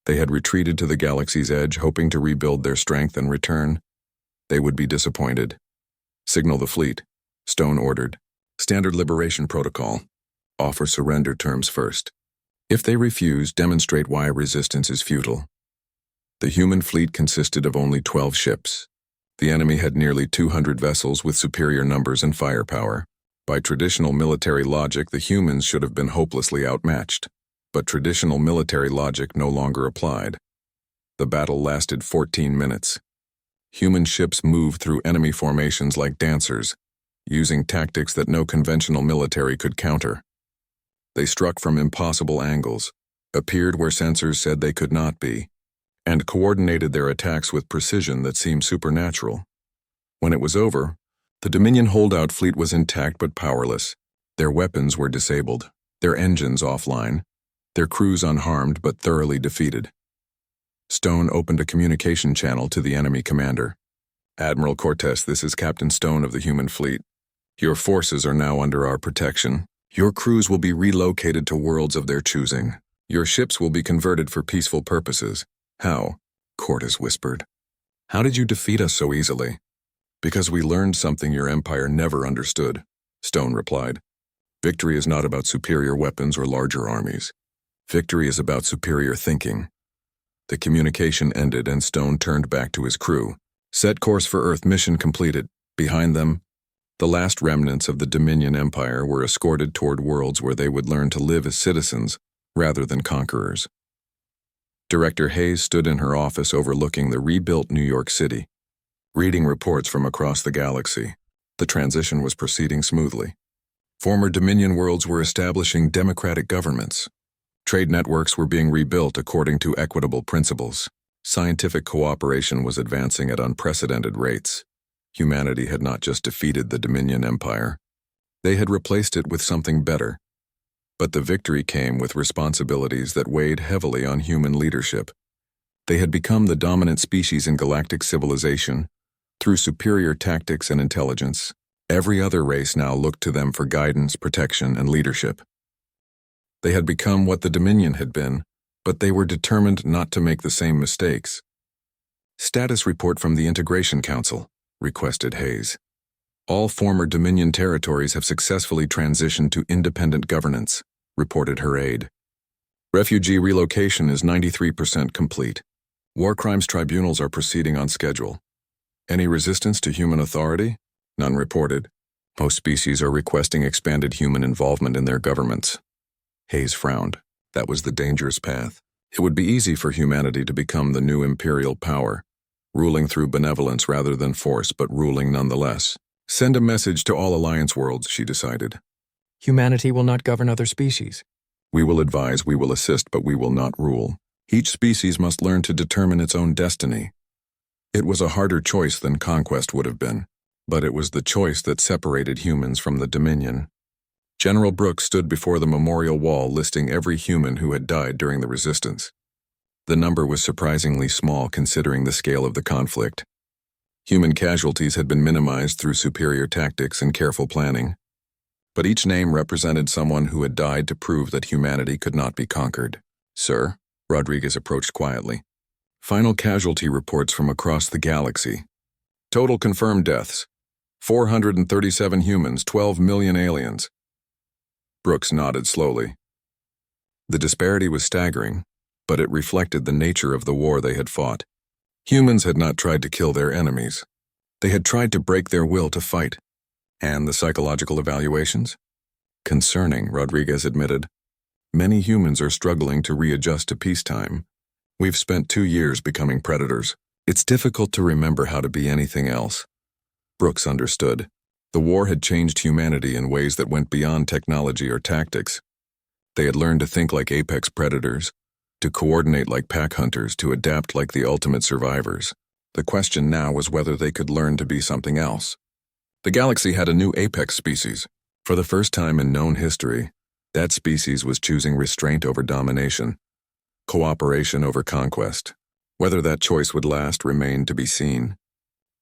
They had retreated to the galaxy's edge, hoping to rebuild their strength and return. They would be disappointed. Signal the fleet, Stone ordered. Standard liberation protocol. Offer surrender terms first. If they refuse, demonstrate why resistance is futile. The human fleet consisted of only 12 ships. The enemy had nearly 200 vessels with superior numbers and firepower. By traditional military logic, the humans should have been hopelessly outmatched. But traditional military logic no longer applied. The battle lasted 14 minutes. Human ships moved through enemy formations like dancers, using tactics that no conventional military could counter. They struck from impossible angles, appeared where sensors said they could not be, and coordinated their attacks with precision that seemed supernatural. When it was over, the Dominion holdout fleet was intact but powerless. Their weapons were disabled, their engines offline, their crews unharmed but thoroughly defeated. Stone opened a communication channel to the enemy commander. Admiral Cortez, this is Captain Stone of the human fleet. Your forces are now under our protection. Your crews will be relocated to worlds of their choosing. Your ships will be converted for peaceful purposes. How? Cortez whispered. How did you defeat us so easily? Because we learned something your empire never understood, Stone replied. Victory is not about superior weapons or larger armies. Victory is about superior thinking. The communication ended and Stone turned back to his crew. Set course for Earth, mission completed. Behind them, the last remnants of the Dominion Empire were escorted toward worlds where they would learn to live as citizens rather than conquerors. Director Hayes stood in her office overlooking the rebuilt New York City, reading reports from across the galaxy. The transition was proceeding smoothly. Former Dominion worlds were establishing democratic governments. Trade networks were being rebuilt according to equitable principles. Scientific cooperation was advancing at unprecedented rates. Humanity had not just defeated the Dominion Empire. They had replaced it with something better. But the victory came with responsibilities that weighed heavily on human leadership. They had become the dominant species in galactic civilization through superior tactics and intelligence. Every other race now looked to them for guidance, protection, and leadership. They had become what the Dominion had been, but they were determined not to make the same mistakes. Status report from the Integration Council, requested Hayes. All former Dominion territories have successfully transitioned to independent governance, reported her aide. Refugee relocation is 93% complete. War crimes tribunals are proceeding on schedule. Any resistance to human authority? None reported. Most species are requesting expanded human involvement in their governments. Hayes frowned. That was the dangerous path. It would be easy for humanity to become the new imperial power, ruling through benevolence rather than force, but ruling nonetheless. Send a message to all Alliance worlds, she decided. Humanity will not govern other species. We will advise, we will assist, but we will not rule. Each species must learn to determine its own destiny. It was a harder choice than conquest would have been, but it was the choice that separated humans from the Dominion. General Brooks stood before the memorial wall listing every human who had died during the resistance. The number was surprisingly small considering the scale of the conflict. Human casualties had been minimized through superior tactics and careful planning. But each name represented someone who had died to prove that humanity could not be conquered. Sir, Rodriguez approached quietly. Final casualty reports from across the galaxy. Total confirmed deaths. 437 humans, 12 million aliens. Brooks nodded slowly. The disparity was staggering, but it reflected the nature of the war they had fought. Humans had not tried to kill their enemies. They had tried to break their will to fight. And the psychological evaluations? Concerning, Rodriguez admitted. Many humans are struggling to readjust to peacetime. We've spent 2 years becoming predators. It's difficult to remember how to be anything else. Brooks understood. The war had changed humanity in ways that went beyond technology or tactics. They had learned to think like apex predators, to coordinate like pack hunters, to adapt like the ultimate survivors. The question now was whether they could learn to be something else. The galaxy had a new apex species, For the first time in known history, that species was choosing restraint over domination, cooperation over conquest. Whether that choice would last remained to be seen.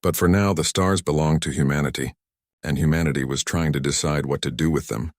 But for now, the stars belonged to humanity, and humanity was trying to decide what to do with them.